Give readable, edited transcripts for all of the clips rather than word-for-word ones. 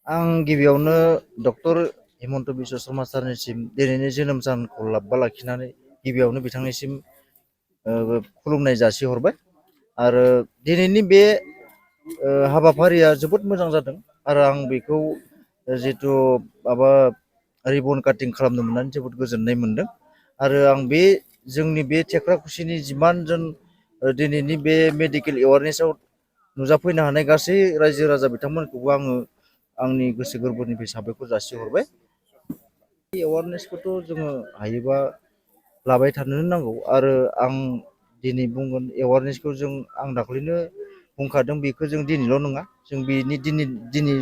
आं गिबियावनो डक्टर हिमन्त बिश्व शर्मा सारनिसिम दिनैनि जोनोम सानखौ लोब्बा लाखिनानै गिबियावनो बिथांनिसिम खुलुमनाय जासिहरबाय आरो दिनैनि बे हाबाफारिया जोबोद मोजां जादों आरो आं बेखौ जिथु माबा रिबन काटिं खालामनो मोननानै जोबोद गोजोननाय मोनदों आरो आं बे जोंनि बे टेक्राकुसिनि जिमानजन दिनैनि बे मेडिकेल एवारनेसाव नुजाफैनो हानाय गासै रायजो राजा बिथांमोनखौबो आङो आंनि गोसो गोरबोनिफ्राय साबायखर जासिहरबाय। एवारनेसखौथ' जोङो हायोबा लाबाय थानो नांगौ आरो आं दिनै बुंगोन एवारनेसखौ आं दाख्लैनो बुंखादों बेखौ जों दिनैल' नङा जों दिनै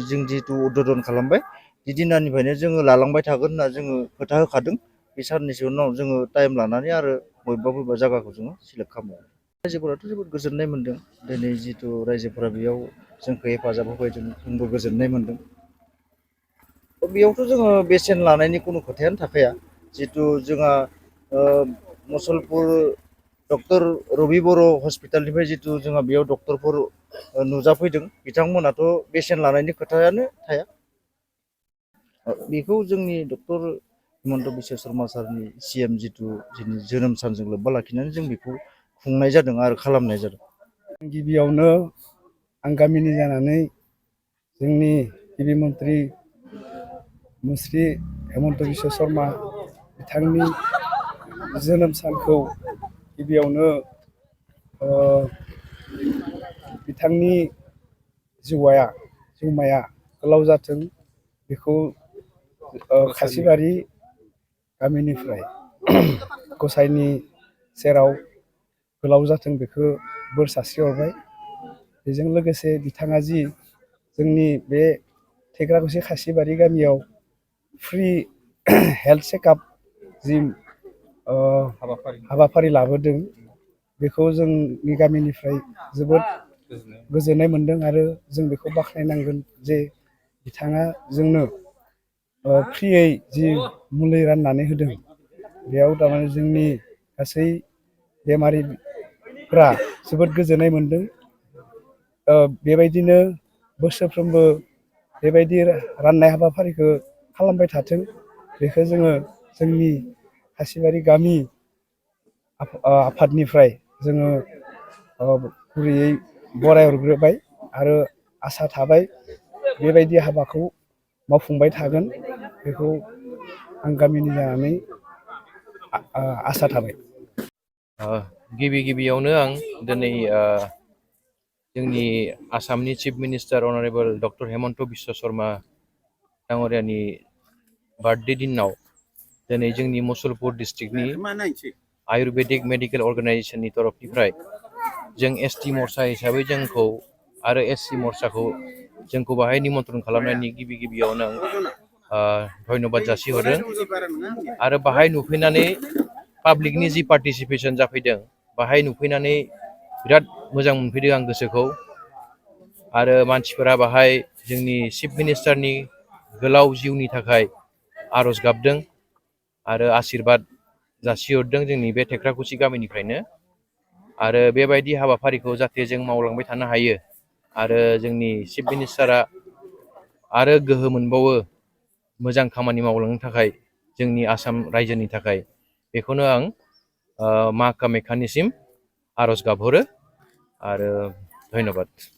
जों जिहेतु उद्बोधन खालामबाय बे दिनानिफ्रायनो जोङो लालांबाय थागोन होनना जोङो खोथा होखादों बे साननैसो उनाव जोङो टाइम लानानै आरो बबेबा जायगाखौ जोङो सिलेक्ट खालामो। रायजोफोराथ' जोबोद गोजोननाय मोनदों दिनै जिथु रायजोफोरा बेयाव जोंखौ हेफाजाब होबाय जोंबो गोजोननाय मोनदों। बेयावथ' जोङो बेसेन लानायनि खुनु खोथायानो थाखाया जिहेतु जोंहा मुसलपुर डक्टर रबि बर' हस्पिटालनिफ्राय जितु जोंहा बेयाव डक्टरफोर नुजाफैदों बिथांमोनाथ' बेसेन लानायनि खोथायानो थाया। बेखौ जोंनि डक्टर हिमन्त बिश्व शर्मा सारनि CM जितु जोनोम सानजों लोब्बा लाखिनानै जों बेखौ खुंनाय जादों आरो खालामनाय जादों। गिबियावनो आं गामिनि जानानै जोंनि गिबि मन्त्रि मुस्रि हेमन्त बिश्व शर्मा बिथांनि जोनोम सानखौ गिबियावनो बिथांनि जिउमाया गोलाव जाथों बेखौ खासिबारि गामिनिफ्राय गसाइनि सेराव गोलाव जाथों बेखौ बोर सारस्रिहरबाय। बेजों लोगोसे बिथाङा जि जोंनि बे टेक्राकुसि खासिबारि गामियाव फ्रि हेल्थ चेकआप जि हाबाफारि लाबोदों बेखौ जोंनि गामिनिफ्राय जोबोद गोजोननाय मोनदों आरो जों बेखौ बाख्नायनांगोन जे बिथाङा जोंनो फ्रियै जि मुलि राननानै होदों बेयाव थारमाने जोंनि गासै बेमारिफ्रा जोबोद गोजोननाय मोनदों। बेबायदिनो बोसोरफ्रोमबो बेबायदि राननाय हाबाफारिखौ खालामबाय थाथों बेखौ जोङो जोंनि खासिबारि गामि आफादनिफ्राय जोङो गुरैयै बरायहरग्रोबाय आरो आसा थाबाय बेबायदि हाबाखौ मावफुंबाय थागोन बेखौ आं गामिनि जानानै आसा थाबाय। गिबियावनो आं दिनै जोंनि आसामनि chief minister honourable doctor Hemanta Biswa Sarma डाङरियानि बार्थडे दिनाव दिनै जोंनि मुसलपुर डिस्ट्रिक्टनि आयुर्वेदिक मेडिकेल अर्गेनाइजेसननि तरफनिफ्राय जों ST मर्चा हिसाबै जोंखौ आरो SC मर्चाखौ जोंखौ बाहाय निमन्त्रन खालामनायनि गिबियावनो आं धन्यबाद जासिहरदों आरो बाहाय नुफैनानै पाब्लिकनि जि पार्टिसिपेसन जाफैदों बाहाय नुफैनानै बिराद मोजां मोनफैदों आं गोसोखौ आरो मानसिफोरा बाहाय जोंनि चिफ मिनिस्टारनि गोलाव जिउनि थाखाय आर'ज गाबदों आरो आशीर्बाद जासिहरदों जोंनि बे टेक्राकुसि गामिनिफ्रायनो आरो बेबायदि हाबाफारिखौ जाहाथे जों मावलांबाय थानो हायो आरो जोंनि चिफ मिनिस्टारा आरो गोहो मोनबावो मोजां खामानि मावलांनो थाखाय जोंनि आसाम रायजोनि थाखाय बेखौनो आं मा कामाख्यानिसिम आर'ज गाबहरो आरो धन्यबाद।